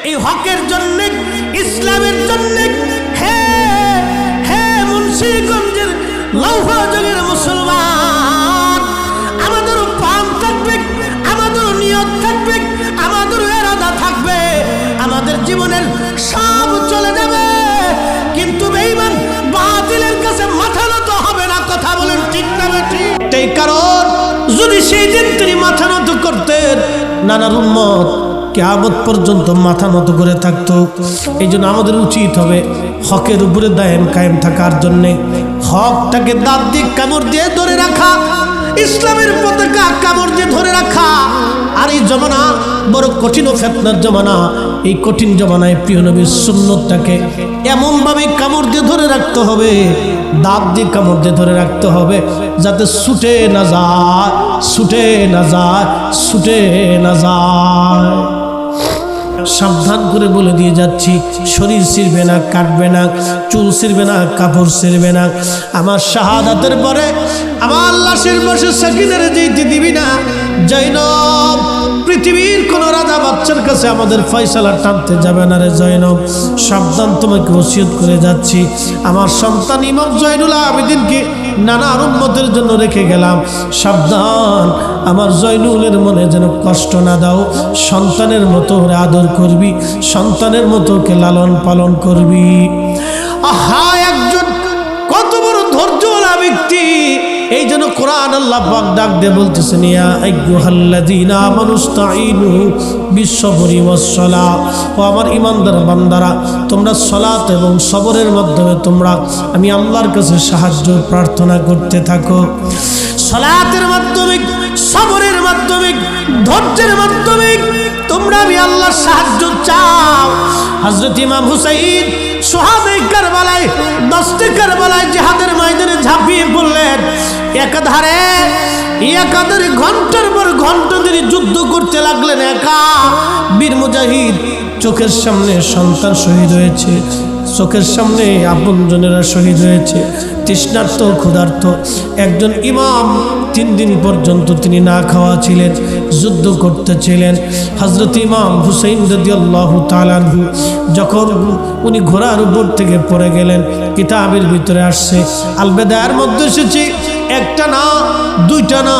এই হকের জন্য, ইসলামের জন্য। হে হে মুন্সিগঞ্জের লৌহজগের মুসলমান, আমাদেরও প্রাণ থাকবে, আমাদেরও নিয়ত থাকবে, আমাদেরও ইরাদা থাকবে, আমাদের জীবনের সব চলে যাবে, কিন্তু বেঈমান বাতিলের কাছে মাথা নত হবে না। কথা বলেন ঠিক না ঠিক? এই কারণ যদি সেই দিন তিনি মাথা নত করতেন, নানার উম্মত কিয়ামত পর্যন্ত মাথা নত করে থাকতো। এই জন্য আমাদের উচিত হবে হকের উপরে দায়েম কায়েম থাকার জন্যে হকটাকে দাঁত দিয়ে কামড় দিয়ে ধরে রাখা, ইসলামের পতাকা কামড় দিয়ে ধরে রাখা। আর এই জমানা বড় কঠিন ও ফিতনার জমানা। এই কঠিন জমানায় প্রিয় নবীর সুন্নতটাকে এমনভাবে কামড় দিয়ে ধরে রাখতে হবে, দাঁত দিয়ে কামড় দিয়ে ধরে রাখতে হবে, যাতে ছুটে না যায়, ছুটে না যায়, ছুটে না যায়। সাবধান করে বলে দিয়ে যাচ্ছি, শরীর ছিঁড়বে না, কাটবে না, চুল ছিঁড়বে না, কাপড় ছিঁড়বে না। আমার শাহাদাতের পরে আমার লাশের বসে সাকিনারে যেতে দিবি না। জৈনব, পৃথিবীর কোন রাজা বাচ্চার কাছে আমাদের ফয়সালা টানতে যাবে না রে জৈনব। সাবধান, তোমাকে ওসিয়ত করে যাচ্ছি। আমার সন্তান ইমাম জয়নুল আবেদিনকে নানা উম্মতের জন্য রেখে গেলাম। সাবধান, আমার জয়নুলের মনে যেন কষ্ট না দাও। সন্তানের মতো ওরে আদর করবি, সন্তানের মতো ওকে লালন পালন করবি। আহা, একজন কত বড় ধৈর্যওয়ালা ব্যক্তি। এই জন্য কোরআন আল্লাহ পাক ডাক দিয়ে বলতেছেন, ইয়া আইয়ুহাল্লাযীনা আমানুস্তাঈনু বিস-সাবরি ওয়াস-সালাহ। ও আমার ঈমানদার বান্দারা, তোমরা সালাত এবং সবরের মাধ্যমে তোমরা আমি আল্লাহর কাছে সাহায্য প্রার্থনা করতে থাকো। সালাতের মাধ্যমে, সবরের মাধ্যমে, ধৈর্যের মাধ্যমে তোমরা আমি আল্লাহর সাহায্য চাও। হযরত ইমাম হুসাইন সুহাদায়ে কারবালায়, দস্তে কারবালায় জিহাদের ময়দানে ঝাঁপিয়ে পড়লেন। একাধারে ঘন্টার পর ঘন্টা ধরে যুদ্ধ করতে লাগলেন একা। বীর মুজাহিদ, চোখের সামনে সন্তান শহীদ হয়েছে, চোখের সামনে আপনজনেরা শহীদ হয়েছে। তৃষ্ণার্ত, ক্ষুধার্ত একজন ইমাম 3 দিন পর্যন্ত তিনি না খাওয়া ছিলেন, যুদ্ধ করতেছিলেন। হযরত ইমাম হুসাইন রাদিয়াল্লাহু তাআলা আনহু যখন উনি ঘোড়ার উপর থেকে পড়ে গেলেন, কিতাবের ভিতরে আসছে, আল বেদায়ের মধ্যে এসেছে, একটা না, দুইটা না,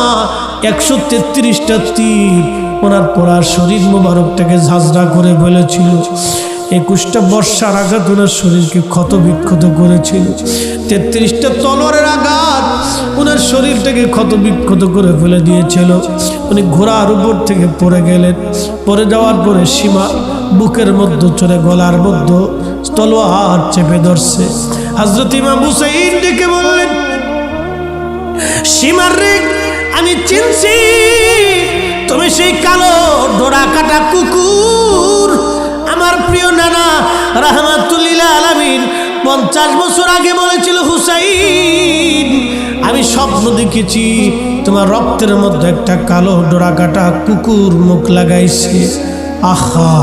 133টা তীর ওনার পড়া শরীর মোবারকটাকে ঝাঁঝরা করে ফেলেছিল। 21টা বর্ষার আঘাত ওনার শরীরকে ক্ষত বিক্ষত করেছিল। 33টা তলোয়ারের আঘাত ওনার শরীরটাকে ক্ষত বিক্ষত করে ফেলে দিয়েছিল। উনি ঘোড়ার উপর থেকে পড়ে গেলেন। পড়ে যাওয়ার পরে সীমা বুকের মধ্যে চড়ে গলার মধ্যে তলোয়ার চেপে ধরছে। হযরত ইমাম হুসাইন ডেকে বললেন, সীমার রে, আমি চিনছি, তুমি সেই কালো ডোরা কাটা কুকুর। আমার প্রিয় নানা রাহমাতুল্লিল আলামিন 50 বছর আগে বলেছিল, হুসাইন, আমি স্বপ্ন দেখেছি তোমার রক্তের মধ্যে একটা কালো ডোরা কাটা কুকুর মুখ লাগাইছে। আহা,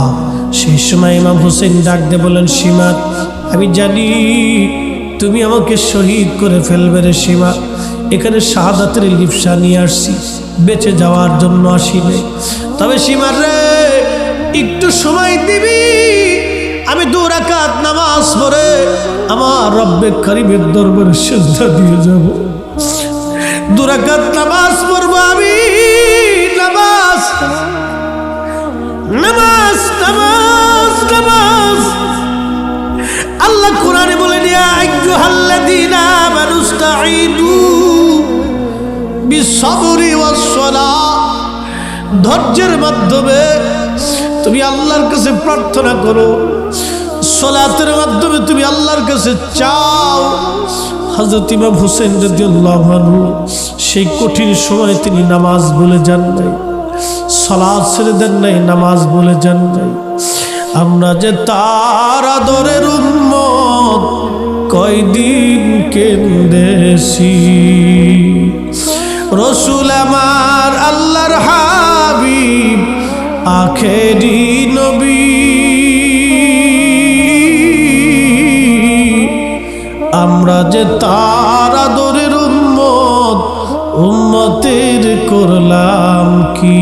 সেই সময় ইমাম হুসাইন ডাক দিয়ে বলেন, সীমা, আমি জানি তুমি আমাকে শহীদ করে ফেলবে রে সীমা। এখানে শাহাদাতের লিপসা নিয়ে আসছি, বেঁচে যাওয়ার জন্য আসিনি। তবে সীমার রে, একটু সময় দিবি, আমি 2 রাকাত নামাজ পড়ে আমার রব্বে কারীমের দরবারে সিজদা দিয়ে যাব। 2 রাকাত নামাজ পড়ব আমি। নামাজ নামাজ নামাজ নামাজ। আল্লাহ কোরআনে বলেন, ইয়া আইয়ুহাল্লাযীনা আমানুস্তাঈনু বিস-সাবরি ওয়াস-সালাহ। ধৈর্যের মাধ্যমে তুমি আল্লাহর কাছে প্রার্থনা করো, সালাতের মাধ্যমে তুমি আল্লাহর কাছে চাও। হযরত ইমাম হুসাইন রাদিয়াল্লাহু আনহু সেই কঠিন সময়ে তিনি নামাজ ভুলে যান নাই, সালাত ছেড়ে দেন নাই, নামাজ ভুলে যান নাই। আমরা যে তার আদরের উম্মত, কয়দিন কেঁদেছি। রসুল আমার আল্লাহর হাবিব, আখেরি নবী, আমরা যে তার আদরের উম্মত, উম্মতের করলাম কি?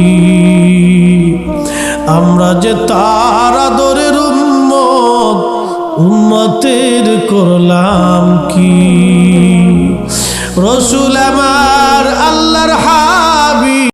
আমরা যে তার আদরের উম্মতের করলাম কি। রসুল আমার আল্লাহর